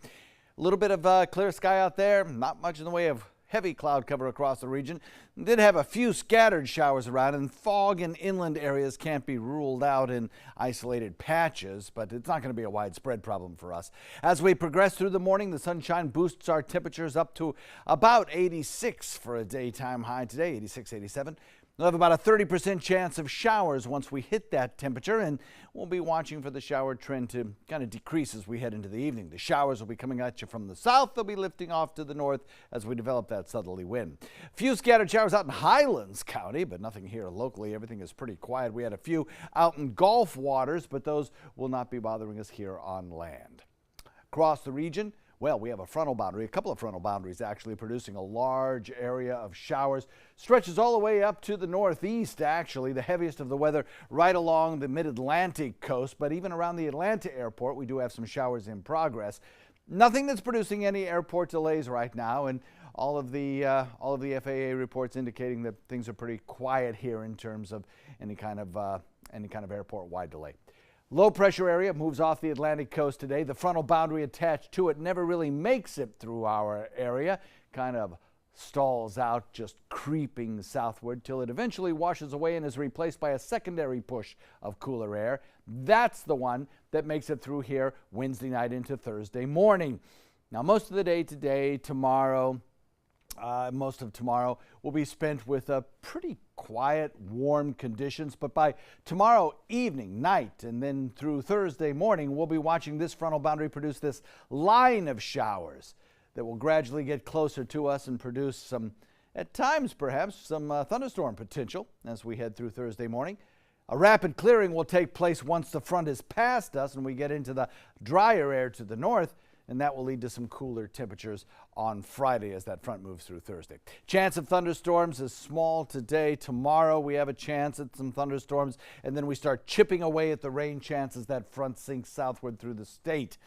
A little bit of clear sky out there. Not much in the way of heavy cloud cover across the region. Did have a few scattered showers around, and fog in inland areas can't be ruled out in isolated patches, but it's not going to be a widespread problem for us. As we progress through the morning, the sunshine boosts our temperatures up to about 86 for a daytime high today, 86, 87. We'll have about a 30% chance of showers once we hit that temperature, and we'll be watching for the shower trend to kind of decrease as we head into the evening. The showers will be coming at you from the south. They'll be lifting off to the north as we develop that southerly wind. A few scattered showers out in Highlands County, but nothing here locally. Everything is pretty quiet. We had a few out in Gulf waters, but those will not be bothering us here on land. Across the region, well, we have a frontal boundary, a couple of frontal boundaries actually, producing a large area of showers. Stretches all the way up to the northeast, actually, the heaviest of the weather right along the mid-Atlantic coast. But even around the Atlanta airport, we do have some showers in progress. Nothing that's producing any airport delays right now, and all of the FAA reports indicating that things are pretty quiet here in terms of any kind of airport-wide delay. Low pressure area moves off the Atlantic coast today. The frontal boundary attached to it never really makes it through our area, kind of stalls out, just creeping southward till it eventually washes away and is replaced by a secondary push of cooler air. That's the one that makes it through here Wednesday night into Thursday morning. Now, most of the day today, tomorrow, most of tomorrow will be spent with pretty quiet, warm conditions. But by tomorrow evening, night, and then through Thursday morning, we'll be watching this frontal boundary produce this line of showers that will gradually get closer to us and produce some, at times perhaps, some thunderstorm potential as we head through Thursday morning. A rapid clearing will take place once the front is past us and we get into the drier air to the north, and that will lead to some cooler temperatures on Friday as that front moves through Thursday. Chance of thunderstorms is small today. Tomorrow we have a chance at some thunderstorms, and then we start chipping away at the rain chances that front sinks southward through the state.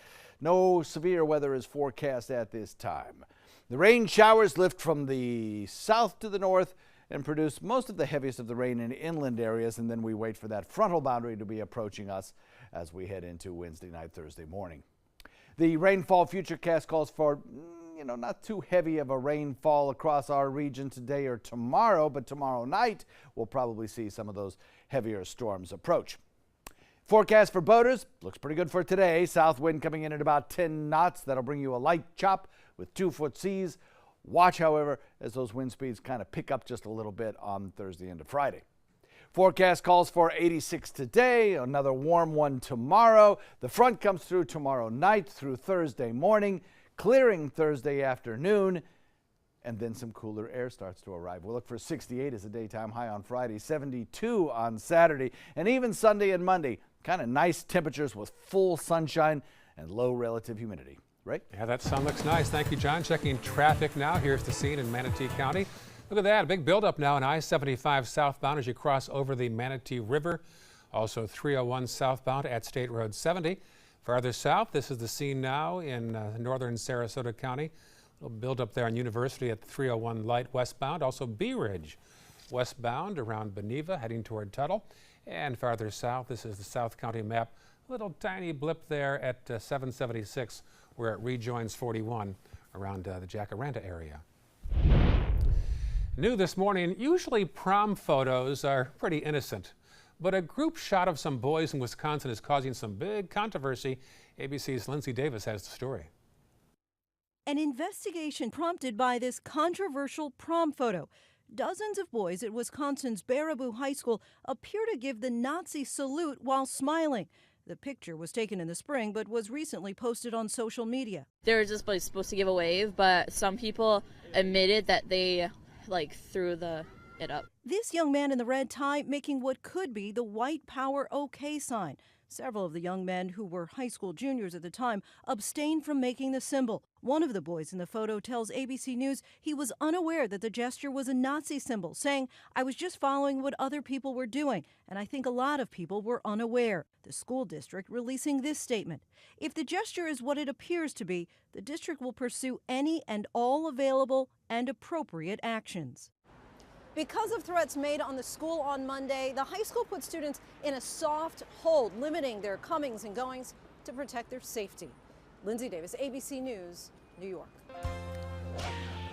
No severe weather is forecast at this time. The rain showers lift from the south to the north and produce most of the heaviest of the rain in inland areas, and then we wait for that frontal boundary to be approaching us as we head into Wednesday night, Thursday morning. The rainfall futurecast calls for, not too heavy of a rainfall across our region today or tomorrow, but tomorrow night we'll probably see some of those heavier storms approach. Forecast for boaters looks pretty good for today. South wind coming in at about 10 knots. That'll bring you a light chop with 2-foot seas. Watch, however, as those wind speeds kind of pick up just a little bit on Thursday into Friday. Forecast calls for 86 today, another warm one tomorrow. The front comes through tomorrow night through Thursday morning, clearing Thursday afternoon, and then some cooler air starts to arrive. We'll look for 68 as a daytime high on Friday, 72 on Saturday, and even Sunday and Monday. Kind of nice temperatures with full sunshine and low relative humidity. Right? Yeah, that sun looks nice. Thank you, John. Checking traffic now. Here's the scene in Manatee County. Look at that, a big buildup now in I-75 southbound as you cross over the Manatee River. Also 301 southbound at State Road 70. Farther south, this is the scene now in northern Sarasota County. A little buildup there on University at 301 light westbound. Also Bee Ridge westbound around Beneva heading toward Tuttle. And farther south, this is the South County map. A little tiny blip there at 776 where it rejoins 41 around the Jacaranda area. New this morning, usually prom photos are pretty innocent, but a group shot of some boys in Wisconsin is causing some big controversy. ABC's Lindsay Davis has the story. An investigation prompted by this controversial prom photo. Dozens of boys at Wisconsin's Baraboo High School appear to give the Nazi salute while smiling. The picture was taken in the spring, but was recently posted on social media. They were just supposed to give a wave, but some people admitted that they threw it up. This young man in the red tie making what could be the white power OK sign. Several of the young men, who were high school juniors at the time, abstained from making the symbol. One of the boys in the photo tells ABC News he was unaware that the gesture was a Nazi symbol, saying, "I was just following what other people were doing, and I think a lot of people were unaware." The school district releasing this statement: "If the gesture is what it appears to be, the district will pursue any and all available and appropriate actions." Because of threats made on the school on Monday, the high school put students in a soft hold, limiting their comings and goings to protect their safety. Lindsay Davis, ABC News, New York.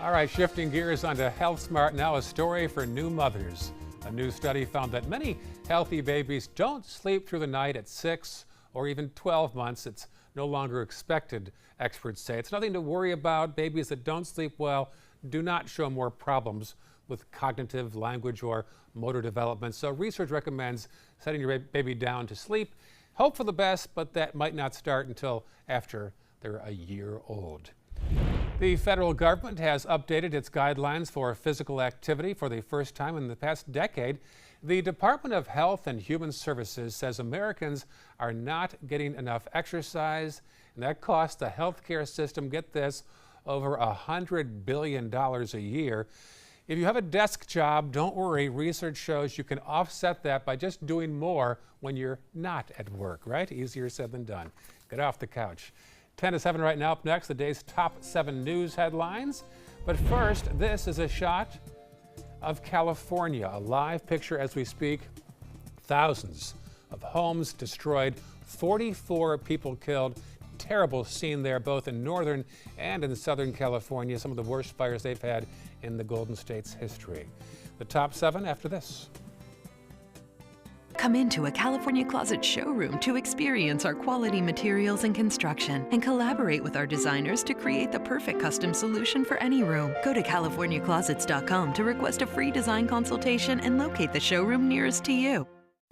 All right, shifting gears onto Health Smart now, a story for new mothers. A new study found that many healthy babies don't sleep through the night at 6 or even 12 months. It's no longer expected, experts say. It's nothing to worry about. Babies that don't sleep well do not show more problems with cognitive, language, or motor development. So research recommends setting your baby down to sleep. Hope for the best, but that might not start until after they're a year old. The federal government has updated its guidelines for physical activity for the first time in the past decade. The Department of Health and Human Services says Americans are not getting enough exercise, and that costs the healthcare system, get this, over $100 billion a year. If you have a desk job, don't worry. Research shows you can offset that by just doing more when you're not at work, right? Easier said than done. Get off the couch. 10 to 7 right now. Up next, the day's top 7 news headlines. But first, this is a shot of California, a live picture as we speak. Thousands of homes destroyed, 44 people killed. Terrible scene there, both in northern and in southern California, some of the worst fires they've had in the Golden State's history. The top 7 after this. Come into a California Closet showroom to experience our quality materials and construction and collaborate with our designers to create the perfect custom solution for any room. Go to CaliforniaClosets.com to request a free design consultation and locate the showroom nearest to you.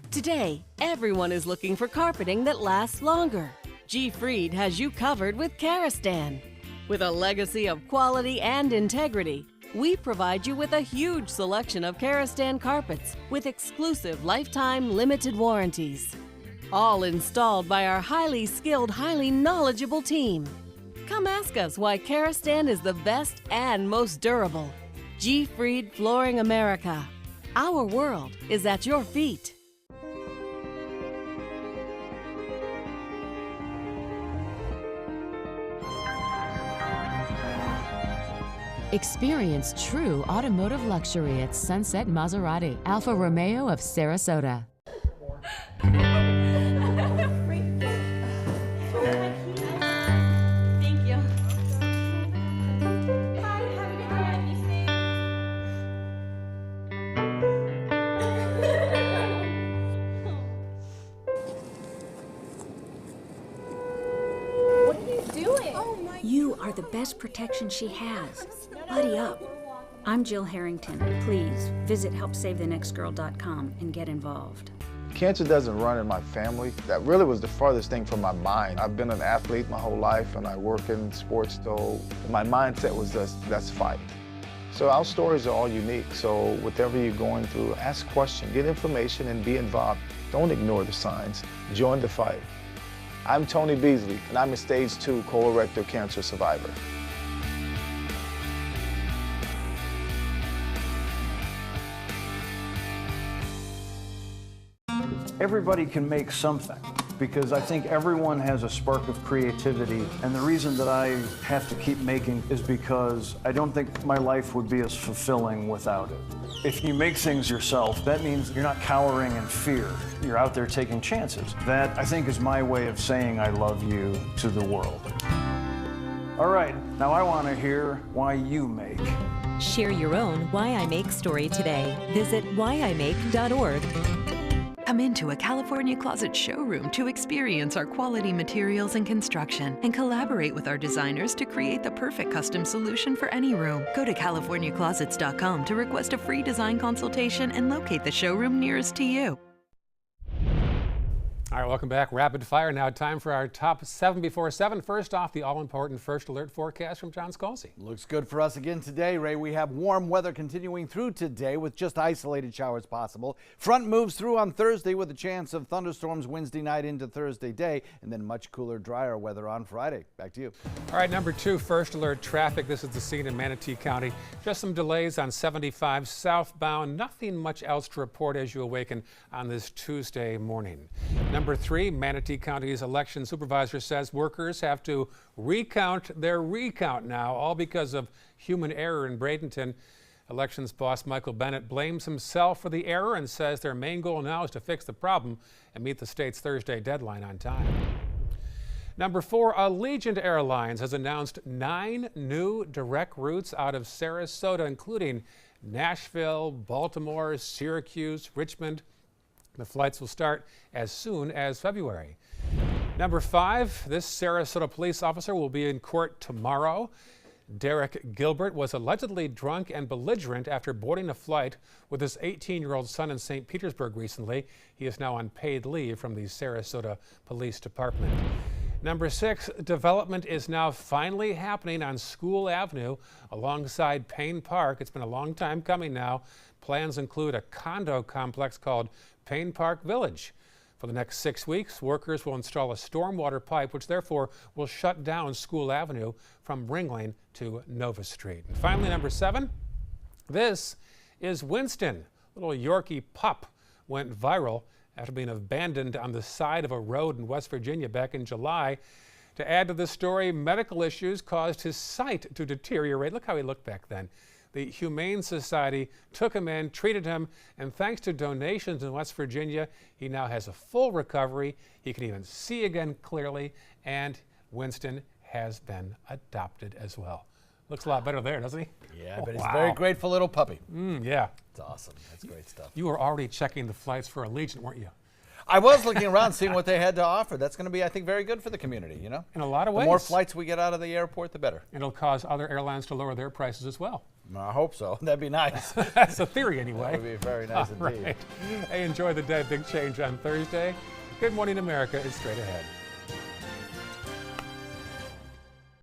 Today, everyone is looking for carpeting that lasts longer. G. Fried has you covered with Karastan. With a legacy of quality and integrity, we provide you with a huge selection of Karastan carpets with exclusive lifetime limited warranties. All installed by our highly skilled, highly knowledgeable team. Come ask us why Karastan is the best and most durable. G. Fried Flooring America. Our world is at your feet. Experience true automotive luxury at Sunset Maserati, Alfa Romeo of Sarasota. Thank you. What are you doing? You are the best protection she has. Buddy up. I'm Jill Harrington. Please visit HelpSaveTheNextGirl.com and get involved. Cancer doesn't run in my family. That really was the farthest thing from my mind. I've been an athlete my whole life and I work in sports, so my mindset was just, let's fight. So our stories are all unique, so whatever you're going through, ask questions, get information and be involved. Don't ignore the signs. Join the fight. I'm Tony Beasley and I'm a stage 2 colorectal cancer survivor. Everybody can make something, because I think everyone has a spark of creativity, and the reason that I have to keep making is because I don't think my life would be as fulfilling without it. If you make things yourself, that means you're not cowering in fear. You're out there taking chances. That, I think, is my way of saying I love you to the world. All right, now I want to hear why you make. Share your own Why I Make story today. Visit whyimake.org. Come into a California Closet showroom to experience our quality materials and construction and collaborate with our designers to create the perfect custom solution for any room. Go to CaliforniaClosets.com to request a free design consultation and locate the showroom nearest to you. All right, welcome back. Rapid fire. Now time for our top 7 before 7. First off, the all-important first alert forecast from John Scalzi. Looks good for us again today, Ray. We have warm weather continuing through today with just isolated showers possible. Front moves through on Thursday with a chance of thunderstorms Wednesday night into Thursday day, and then much cooler, drier weather on Friday. Back to you. All right, number 2, first alert traffic. This is the scene in Manatee County. Just some delays on 75 southbound. Nothing much else to report as you awaken on this Tuesday morning. Number 3, Manatee County's election supervisor says workers have to recount their recount now, all because of human error in Bradenton. Elections boss Michael Bennett blames himself for the error and says their main goal now is to fix the problem and meet the state's Thursday deadline on time. Number 4, Allegiant Airlines has announced 9 new direct routes out of Sarasota, including Nashville, Baltimore, Syracuse, Richmond. The flights will start as soon as February. Number 5, this Sarasota police officer will be in court tomorrow. Derek Gilbert was allegedly drunk and belligerent after boarding a flight with his 18-year-old son in St. Petersburg recently. He is now on paid leave from the Sarasota Police Department. Number 6, development is now finally happening on School Avenue alongside Payne Park. It's been a long time coming now. Plans include a condo complex called Payne Park Village. For the next 6 weeks, workers will install a stormwater pipe, which therefore will shut down School Avenue from Ringling to Nova Street. And finally, number 7, this is Winston. Little Yorkie pup went viral after being abandoned on the side of a road in West Virginia back in July. To add to the story, medical issues caused his sight to deteriorate. Look how he looked back then. The Humane Society took him in, treated him, and thanks to donations in West Virginia, he now has a full recovery. He can even see again clearly, and Winston has been adopted as well. Looks a lot better there, doesn't he? Yeah, but he's a very grateful little puppy. Yeah. It's awesome. That's great stuff. You were already checking the flights for Allegiant, weren't you? I was looking around, seeing what they had to offer. That's going to be, I think, very good for the community, you know? In a lot of ways. The more flights we get out of the airport, the better. It'll cause other airlines to lower their prices as well. I hope so. That'd be nice. That's a theory anyway. That would be very nice indeed. Right. Hey, enjoy the day. Big change on Thursday. Good Morning America is straight ahead.